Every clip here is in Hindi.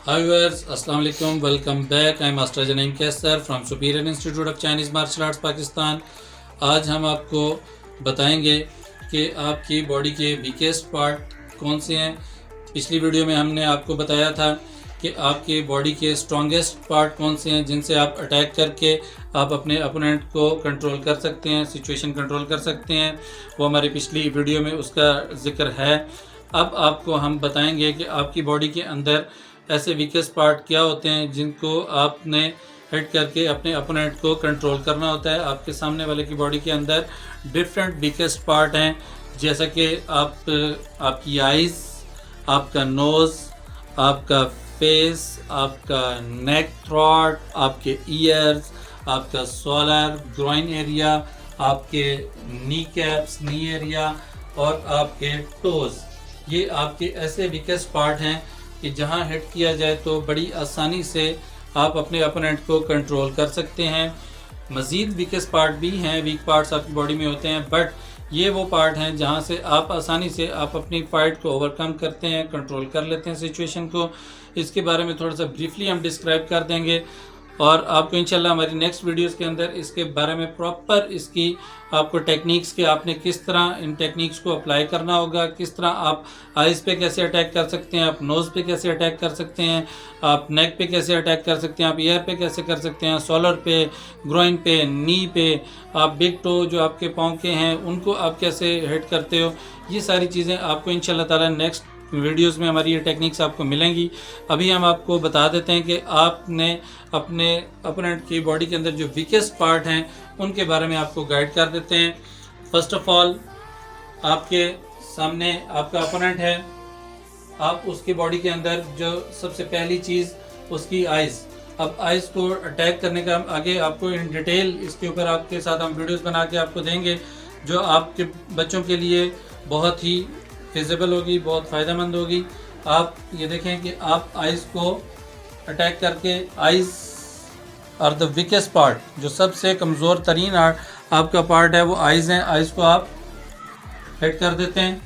Hi viewers, Assalamu alaikum. Welcome back. I am Master Janaim Kaisar from Superior Institute of Chinese Martial Arts Pakistan. आज हम आपको बताएंगे कि आपकी बॉडी के वीकेस्ट पार्ट कौन से हैं। पिछली वीडियो में हमने आपको बताया था कि आपके बॉडी के स्ट्रॉन्गेस्ट पार्ट कौन से हैं जिनसे आप अटैक करके आप अपने अपोनेंट को कंट्रोल कर सकते हैं, सिचुएशन कंट्रोल कर सकते हैं। वो हमारी पिछली वीडियो में उसका जिक्र है। अब आपको हम बताएंगे कि आपकी बॉडी के अंदर ऐसे वीकेस्ट पार्ट क्या होते हैं जिनको आपने हिट करके अपने अपोनेंट को कंट्रोल करना होता है। आपके सामने वाले की बॉडी के अंदर डिफरेंट वीकेस्ट पार्ट हैं, जैसा कि आपकी आइज़, आपका नोज़, आपका फेस, आपका नेक, थ्रॉट, आपके ईयर्स, आपका सोलर, ग्रोइन एरिया, आपके नी कैप्स, नी एरिया और आपके टोज़। ये आपके ऐसे वीकेस्ट पार्ट हैं कि जहां हिट किया जाए तो बड़ी आसानी से आप अपने अपोनेंट को कंट्रोल कर सकते हैं। मज़ीद वीकेस्ट पार्ट भी हैं, वीक पार्ट्स आपकी बॉडी में होते हैं, बट ये वो पार्ट हैं जहां से आप आसानी से आप अपनी फाइट को ओवरकम करते हैं, कंट्रोल कर लेते हैं सिचुएशन को। इसके बारे में थोड़ा सा ब्रीफली हम डिस्क्राइब कर देंगे और आपको इंशाल्लाह हमारी नेक्स्ट वीडियोस के अंदर इसके बारे में प्रॉपर इसकी आपको टेक्निक्स के आपने किस तरह इन टेक्निक्स को अप्लाई करना होगा, किस तरह आप आइज़ पे कैसे अटैक कर सकते हैं, आप नोज़ पे कैसे अटैक कर सकते हैं, आप नेक पे कैसे अटैक कर सकते हैं, आप ईयर पे कैसे कर सकते हैं, सोलर पे, ग्रोइन पे, नी पे, आप बिग टो जो आपके पाँव के हैं उनको आप कैसे हिट करते हो। ये सारी चीज़ें आपको इंशाल्लाह ताला नेक्स्ट वीडियोस में हमारी ये टेक्निक्स आपको मिलेंगी। अभी हम आपको बता देते हैं कि आपने अपने अपोनेंट की बॉडी के अंदर जो वीकेस्ट पार्ट हैं उनके बारे में आपको गाइड कर देते हैं। फर्स्ट ऑफ ऑल, आपके सामने आपका अपोनेंट है, आप उसकी बॉडी के अंदर जो सबसे पहली चीज़ उसकी आइज़। अब आइज़ को अटैक करने का आगे आपको इन डिटेल इसके ऊपर आपके साथ हम वीडियोस बना के आपको देंगे जो आपके बच्चों के लिए बहुत ही फिजिबल होगी, बहुत फ़ायदेमंद होगी। आप ये देखें कि आप आइज़ को अटैक करके, आइज़ और द वीकेस्ट पार्ट, जो सबसे कमज़ोर तरीन आपका पार्ट है वो आइज़ हैं। आइज़ को आप हिट कर देते हैं।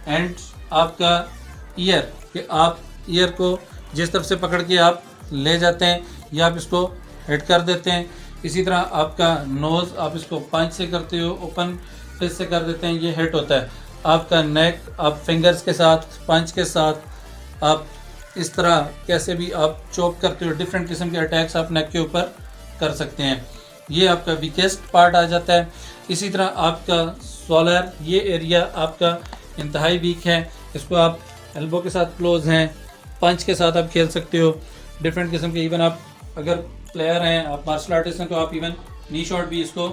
एंड आपका ईयर, कि आप ईयर को जिस तरफ से पकड़ के आप ले जाते हैं या आप इसको हिट कर देते हैं। इसी तरह आपका नोज़, आप इसको पंच से करते हो, ओपन फिस्ट से कर देते हैं, ये हिट होता है। आपका नेक, आप फिंगर्स के साथ, पंच के साथ, आप इस तरह कैसे भी आप चोप करते हो, डिफरेंट किस्म के अटैक्स आप नेक के ऊपर कर सकते हैं। ये आपका वीकेस्ट पार्ट आ जाता है। इसी तरह आपका सोलर, ये एरिया आपका इंतहाई वीक है। इसको आप एल्बो के साथ क्लोज हैं, पंच के साथ आप खेल सकते हो, डिफरेंट किस्म के। इवन आप अगर प्लेयर हैं, आप मार्शल आर्टिस्ट हैं, तो आप इवन नी शॉट भी इसको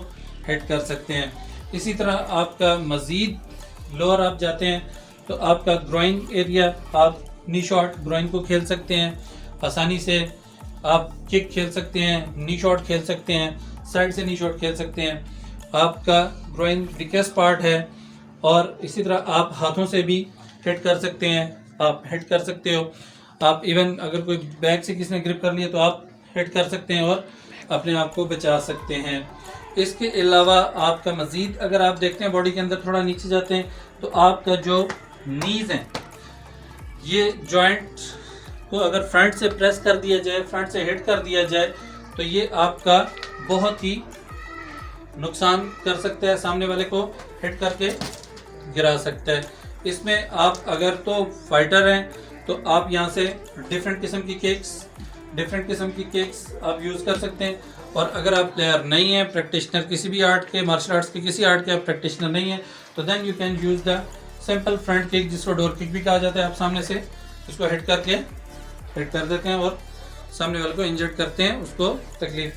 हिट कर सकते हैं। इसी तरह आपका मज़ीद लोअर आप जाते हैं तो आपका ग्रोइन एरिया, आप नी शॉट ग्रोइन को खेल सकते हैं आसानी से। आप किक खेल सकते हैं, नी शॉट खेल सकते हैं, साइड से नी शॉट खेल सकते हैं। आपका ग्रोइन वीकेस्ट पार्ट है। और इसी तरह आप हाथों से भी हिट कर सकते हैं, आप हिट कर सकते हो। आप इवन अगर कोई बैक से किसी ने ग्रिप कर लिया तो आप हिट कर सकते हैं और अपने आप को बचा सकते हैं। इसके अलावा आपका मज़ीद अगर आप देखते हैं बॉडी के अंदर थोड़ा नीचे जाते हैं तो आपका जो नीज़ हैं, ये जॉइंट को अगर फ्रंट से प्रेस कर दिया जाए, फ्रंट से हिट कर दिया जाए तो ये आपका बहुत ही नुकसान कर सकता है, सामने वाले को हिट करके गिरा सकता है। इसमें आप अगर तो फाइटर हैं तो आप यहाँ से डिफरेंट किस्म की किक्स आप यूज़ कर सकते हैं। और अगर आप प्लेयर नहीं हैं, प्रैक्टिशनर किसी भी आर्ट के, मार्शल आर्ट्स के किसी आर्ट के आप प्रैक्टिशनर नहीं हैं, तो then you can use the simple front kick, जिसको डोर किक भी कहा जाता है। आप सामने से इसको हिट कर देते हैं और सामने वाले को इंजर्ड करते हैं, उसको तकलीफ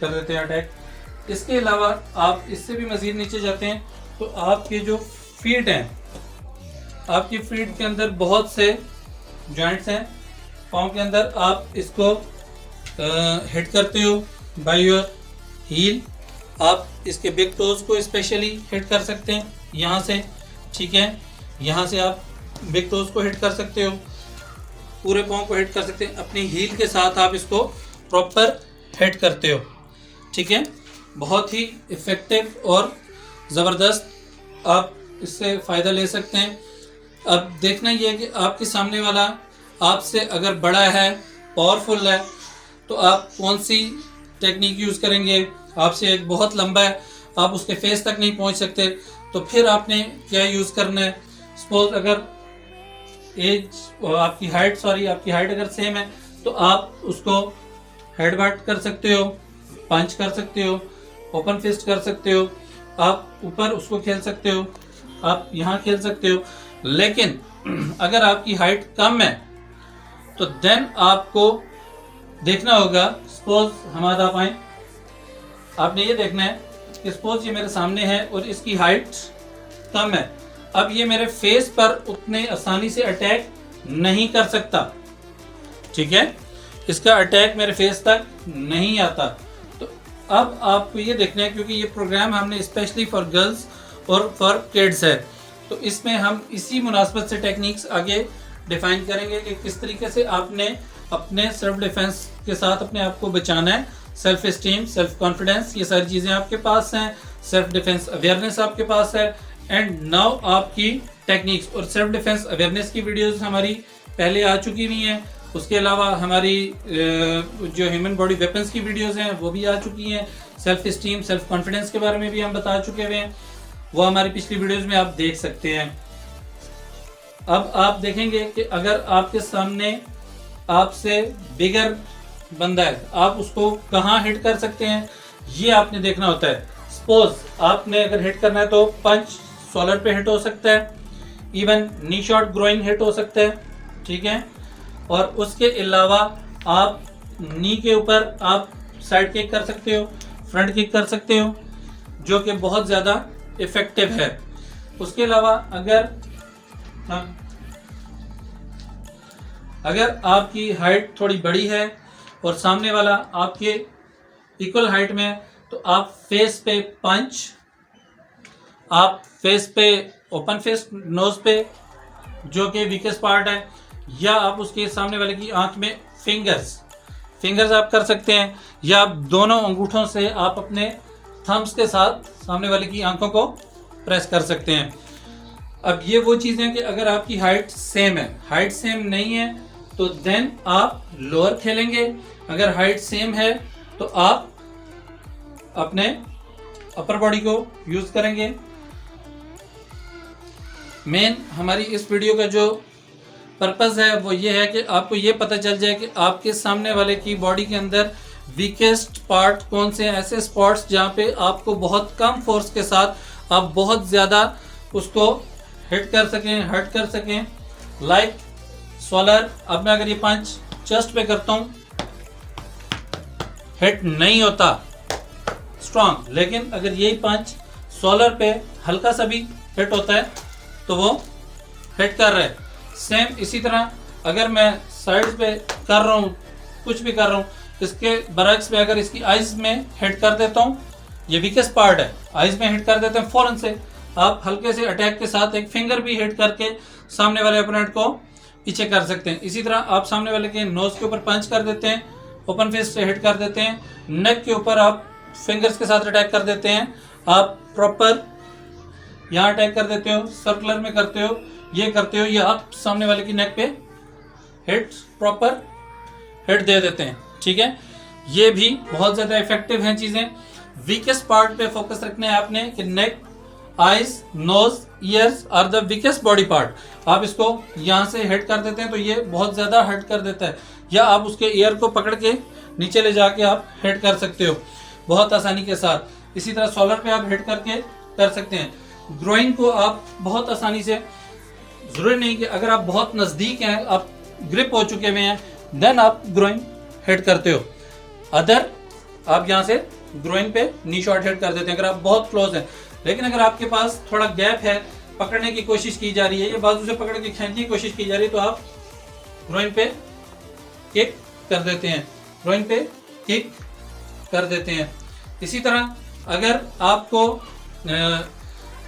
कर देते हैं, अटैक। इसके अलावा आप इससे भी मज़ीद नीचे जाते हैं तो आपके जो फीट हैं, आपकी फीट के अंदर बहुत से जॉइंट्स हैं पाँव के अंदर। आप इसको हिट करते हो बाय योर हील। आप इसके बिग टोज़ को स्पेशली हिट कर सकते हैं यहाँ से, ठीक है। यहाँ से आप बिग टोज़ को हिट कर सकते हो, पूरे पाँव को हिट कर सकते हैं। अपनी हील के साथ आप इसको प्रॉपर हिट करते हो, ठीक है। बहुत ही इफ़ेक्टिव और ज़बरदस्त आप इससे फ़ायदा ले सकते हैं। अब देखना ये है कि आपके सामने वाला आपसे अगर बड़ा है, पावरफुल है, तो आप कौन सी टेक्निक यूज़ करेंगे। आपसे एक बहुत लंबा है, आप उसके फेस तक नहीं पहुंच सकते, तो फिर आपने क्या यूज़ करना है। सपोज अगर आपकी हाइट अगर सेम है, तो आप उसको हेडबट कर सकते हो, पंच कर सकते हो, ओपन फिस्ट कर सकते हो, आप ऊपर उसको खेल सकते हो, आप यहाँ खेल सकते हो। लेकिन अगर आपकी हाइट कम है तो देन आपको देखना होगा। सपोज हम आ पाए, आपने ये देखना है कि सपोज ये मेरे सामने है और इसकी हाइट कम है। अब ये मेरे फेस पर उतने आसानी से अटैक नहीं कर सकता, ठीक है, इसका अटैक मेरे फेस तक नहीं आता। तो अब आपको ये देखना है, क्योंकि ये प्रोग्राम हमने स्पेशली फॉर गर्ल्स और फॉर किड्स है, तो इसमें हम इसी मुनासबत से टेक्निक्स आगे डिफाइन करेंगे कि किस तरीके से आपने अपने सेल्फ डिफेंस के साथ अपने आप को बचाना है। सेल्फ एस्टीम, सेल्फ कॉन्फिडेंस, ये सारी चीज़ें आपके पास हैं, सेल्फ डिफेंस अवेयरनेस आपके पास है। एंड नाउ आपकी टेक्निक्स और सेल्फ डिफेंस अवेयरनेस की वीडियोस हमारी पहले आ चुकी हुई हैं। उसके अलावा हमारी जो ह्यूमन बॉडी वेपन्स की वीडियोस हैं वो भी आ चुकी हैं। सेल्फ एस्टीम, सेल्फ कॉन्फिडेंस के बारे में भी हम बता चुके हुए हैं, वो हमारी पिछली वीडियोस में आप देख सकते हैं। अब आप देखेंगे कि अगर आपके सामने आपसे बिगर बंदा है, आप उसको कहाँ हिट कर सकते हैं, ये आपने देखना होता है। सपोज आपने अगर हिट करना है तो पंच शोल्डर पे हिट हो सकता है, इवन नी शॉट ग्रोइन हिट हो सकता है, ठीक है। और उसके अलावा आप नी के ऊपर आप साइड किक कर सकते हो, फ्रंट किक कर सकते हो, जो कि बहुत ज़्यादा इफेक्टिव है। उसके अलावा अगर आपकी हाइट थोड़ी बड़ी है और सामने वाला आपके इक्वल हाइट में है, तो आप फेस पे पंच, आप फेस पे ओपन फेस, नोज पे जो कि वीकेस्ट पार्ट है, या आप उसके सामने वाले की आंख में फिंगर्स आप कर सकते हैं, या आप दोनों अंगूठों से आप अपने थम्स के साथ सामने वाले की आंखों को प्रेस कर सकते हैं। अब ये वो चीज़ें कि अगर आपकी हाइट सेम है, हाइट सेम नहीं है तो देन आप लोअर खेलेंगे। अगर हाइट सेम है तो आप अपने अपर बॉडी को यूज करेंगे। मेन हमारी इस वीडियो का जो पर्पस है वो ये है कि आपको ये पता चल जाए कि आपके सामने वाले की बॉडी के अंदर वीकेस्ट पार्ट कौन से हैं, ऐसे स्पॉट्स जहाँ पे आपको बहुत कम फोर्स के साथ आप बहुत ज़्यादा उसको हिट कर सकें, हर्ट कर सकें। लाइक शोल्डर, अब मैं अगर ये पंच चेस्ट पे करता हूँ, हिट नहीं होता स्ट्रॉन्ग, लेकिन अगर यही पंच शोल्डर पे हल्का सा भी हिट होता है तो वो हिट कर रहा है। सेम इसी तरह अगर मैं साइड्स पे कर रहा हूँ, कुछ भी कर रहा हूँ, इसके बरक्स में अगर इसकी आइज में हिट कर देता हूँ, ये वीकेस्ट पार्ट है, आइज में हिट कर देते हैं, फौरन से आप हल्के से अटैक के साथ एक फिंगर भी हिट करके सामने वाले ओपोनेंट को पीछे कर सकते हैं। इसी तरह आप सामने वाले के नोज के ऊपर पंच कर देते हैं, ओपन फेस से हिट कर देते हैं, नेक के ऊपर आप फिंगर्स के साथ अटैक कर देते हैं, आप प्रॉपर यहाँ अटैक कर देते हो, सर्कुलर में करते हो, ये करते हो, या आप सामने वाले की नेक पे हिट प्रॉपर हिट दे देते हैं, ठीक है। ये भी बहुत ज़्यादा इफेक्टिव हैं चीज़ें। वीकेस्ट पार्ट पे फोकस रखना है आपने कि neck, eyes, nose, ears are the weakest body part. आप इसको यहाँ से हिट कर देते हैं तो ये बहुत ज़्यादा हिट कर देता है, या आप उसके ईयर को पकड़ के नीचे ले जाके आप हिट कर सकते हो बहुत आसानी के साथ। इसी तरह शोल्डर पे आप हिट करके कर सकते हैं। ग्रोइन को आप बहुत आसानी से, ज़रूरी नहीं कि अगर आप बहुत नज़दीक हैं, आप ग्रिप हो चुके हुए हैं, देन आप ग्रोइन हिट करते हो। अदर आप यहाँ से ग्रोइन पे नी शॉट हिट कर देते हैं अगर आप बहुत क्लोज हैं। लेकिन अगर आपके पास थोड़ा गैप है, पकड़ने की कोशिश की जा रही है, या बाजू से पकड़ के खींचने की कोशिश की जा रही है, तो आप ग्रोइन पे किक कर देते हैं, ग्रोइन पे किक कर देते हैं। इसी तरह अगर आपको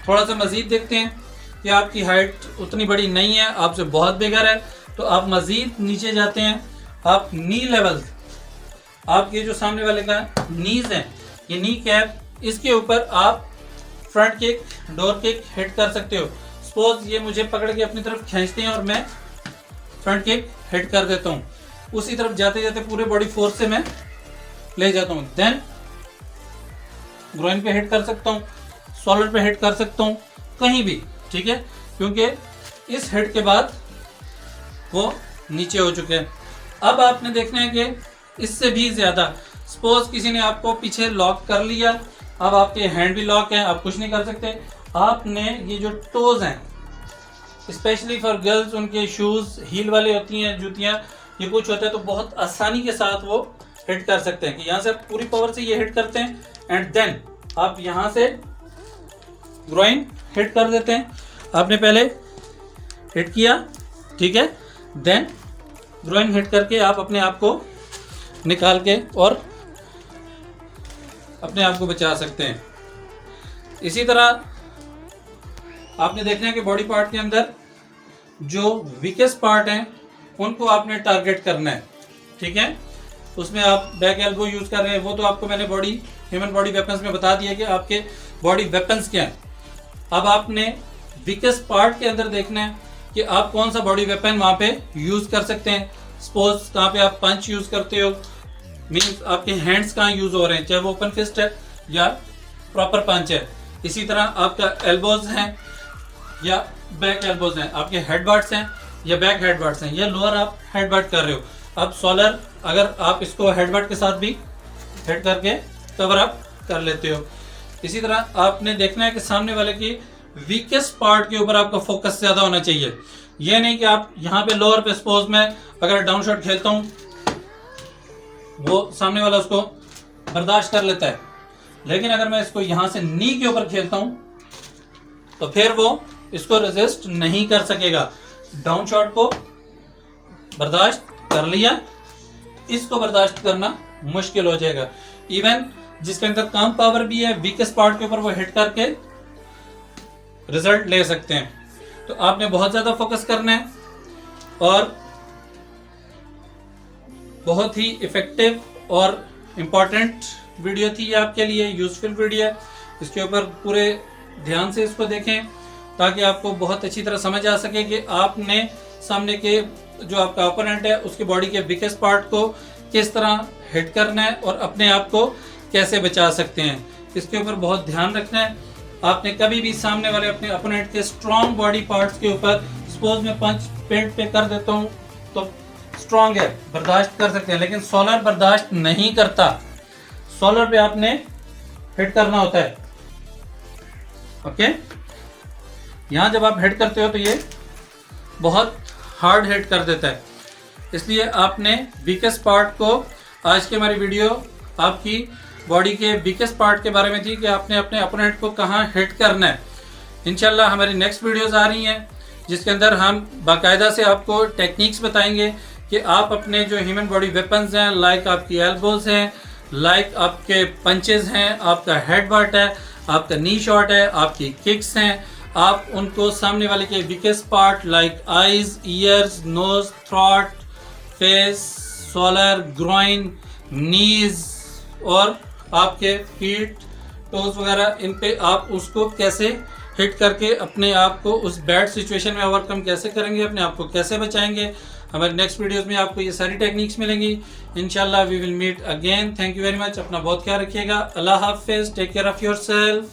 थोड़ा सा मज़ीद देखते हैं कि आपकी हाइट उतनी बड़ी नहीं है, आपसे बहुत बिगर है, तो आप मज़ीद नीचे जाते हैं, आप नी लेवल, आपके जो सामने वाले का नीज है, ये नी कैप, इसके ऊपर आप front kick, door kick hit कर सकते हो। सपोज ये मुझे पकड़ के अपनी तरफ खींचते हैं और मैं फ्रंट किक हिट कर देता हूँ, उसी तरफ जाते जाते पूरे बॉडी फोर्स से मैं ले जाता हूँ। देन ग्रोइन पे हिट कर सकता हूँ, शोल्डर पे हिट कर सकता हूँ, कहीं भी, ठीक है, क्योंकि इस हिट के बाद वो नीचे हो चुके हैं। अब आपने देखना है कि इससे भी ज़्यादा, सपोज किसी ने आपको पीछे लॉक कर लिया, अब आपके हैंड भी लॉक है, आप कुछ नहीं कर सकते। आपने ये जो टोज हैं, स्पेशली फॉर गर्ल्स, उनके शूज़ हील वाले होती हैं, जूतियाँ, ये कुछ होता है तो बहुत आसानी के साथ वो हिट कर सकते हैं कि यहाँ से पूरी पावर से ये हिट करते हैं एंड देन आप यहाँ से ग्रोइन हिट कर देते हैं। आपने पहले हिट किया, ठीक है, देन ग्रोइन हिट करके आप अपने आप को निकाल के और अपने आप को बचा सकते हैं। इसी तरह आपने देखना है कि बॉडी पार्ट के अंदर जो वीकेस्ट पार्ट हैं उनको आपने टारगेट करना है, ठीक है। उसमें आप बैक एल्बो यूज़ कर रहे हैं, वो तो आपको मैंने ह्यूमन बॉडी वेपन्स में बता दिया कि आपके बॉडी वेपन्स क्या हैं। अब आपने वीकेस्ट पार्ट के अंदर देखना है कि आप कौन सा बॉडी वेपन वहाँ पे यूज़ कर सकते हैं। सपोज कहाँ पे आप पंच यूज़ करते हो, मीन्स आपके हैंड्स कहाँ यूज़ हो रहे हैं, चाहे वो ओपन फिस्ट है या प्रॉपर पंच है। इसी तरह आपका एल्बोज हैं या बैक एल्बोज हैं, आपके हेडबट्स हैं या बैक हेडबट्स हैं, या लोअर आप हेडबट कर रहे हो। अब शोल्डर, अगर आप इसको हेडबट के साथ भी हिट करके कवर अप कर लेते हो। इसी तरह आपने देखना है कि सामने वाले की वीकेस्ट पार्ट के ऊपर आपका फोकस ज़्यादा होना चाहिए। यह नहीं कि आप यहाँ पे लोअर पे, सपोज में अगर डाउन शॉट खेलता हूँ, वो सामने वाला उसको बर्दाश्त कर लेता है, लेकिन अगर मैं इसको यहाँ से नी के ऊपर खेलता हूँ तो फिर वो इसको रेजिस्ट नहीं कर सकेगा। डाउन शॉट को बर्दाश्त कर लिया, इसको बर्दाश्त करना मुश्किल हो जाएगा। इवन जिसके अंदर कम पावर भी है, वीकेस्ट पार्ट के ऊपर वो हिट करके रिजल्ट ले सकते हैं। तो आपने बहुत ज़्यादा फोकस करना है और बहुत ही इफ़ेक्टिव और इम्पॉर्टेंट वीडियो थी ये आपके लिए, यूज़फुल वीडियो। इसके ऊपर पूरे ध्यान से इसको देखें ताकि आपको बहुत अच्छी तरह समझ आ सके कि आपने सामने के जो आपका ओपोनेंट है उसकी बॉडी के वीकेस्ट पार्ट को किस तरह हिट करना है और अपने आप को कैसे बचा सकते हैं। इसके ऊपर बहुत ध्यान रखना है। आपने कभी भी सामने वाले अपने ओपोनेंट के स्ट्रॉन्ग बॉडी पार्ट्स के ऊपर, सपोज मैं पंच पेट पे कर देता हूँ तो स्ट्रॉन्ग है, बर्दाश्त कर सकते हैं, लेकिन शोल्डर बर्दाश्त नहीं करता। शोल्डर पे आपने हिट करना होता है, ओके। यहाँ जब आप हिट करते हो तो ये बहुत हार्ड हिट कर देता है, इसलिए आपने वीकेस्ट पार्ट को, आज की हमारी वीडियो आपकी बॉडी के वीकेस्ट पार्ट के बारे में थी कि आपने अपने ओपोनेंट को कहाँ हिट करना है। इंशाल्लाह हमारी नेक्स्ट वीडियोस आ रही हैं जिसके अंदर हम बाकायदा से आपको टेक्निक्स बताएंगे कि आप अपने जो ह्यूमन बॉडी वेपन्स हैं, लाइक आपकी एल्बोज हैं, लाइक आपके पंचेस हैं, आपका हेडबट है, आपका नी शॉट है, आपकी किक्स हैं, आप उनको सामने वाले के weakest part like eyes, ears, nose, throat, face, shoulder, groin, knees और आपके फीट, टोज वगैरह, इन पे आप उसको कैसे हिट करके अपने आप को उस बैड सिचुएशन में ओवरकम कैसे करेंगे, अपने आप को कैसे बचाएंगे। हमारे नेक्स्ट वीडियोस में आपको ये सारी टेक्निक्स मिलेंगी। इंशाल्लाह we will meet again. Thank you very much. अपना बहुत ख्याल रखिएगा। अल्लाह हाफिज़। Take care of yourself.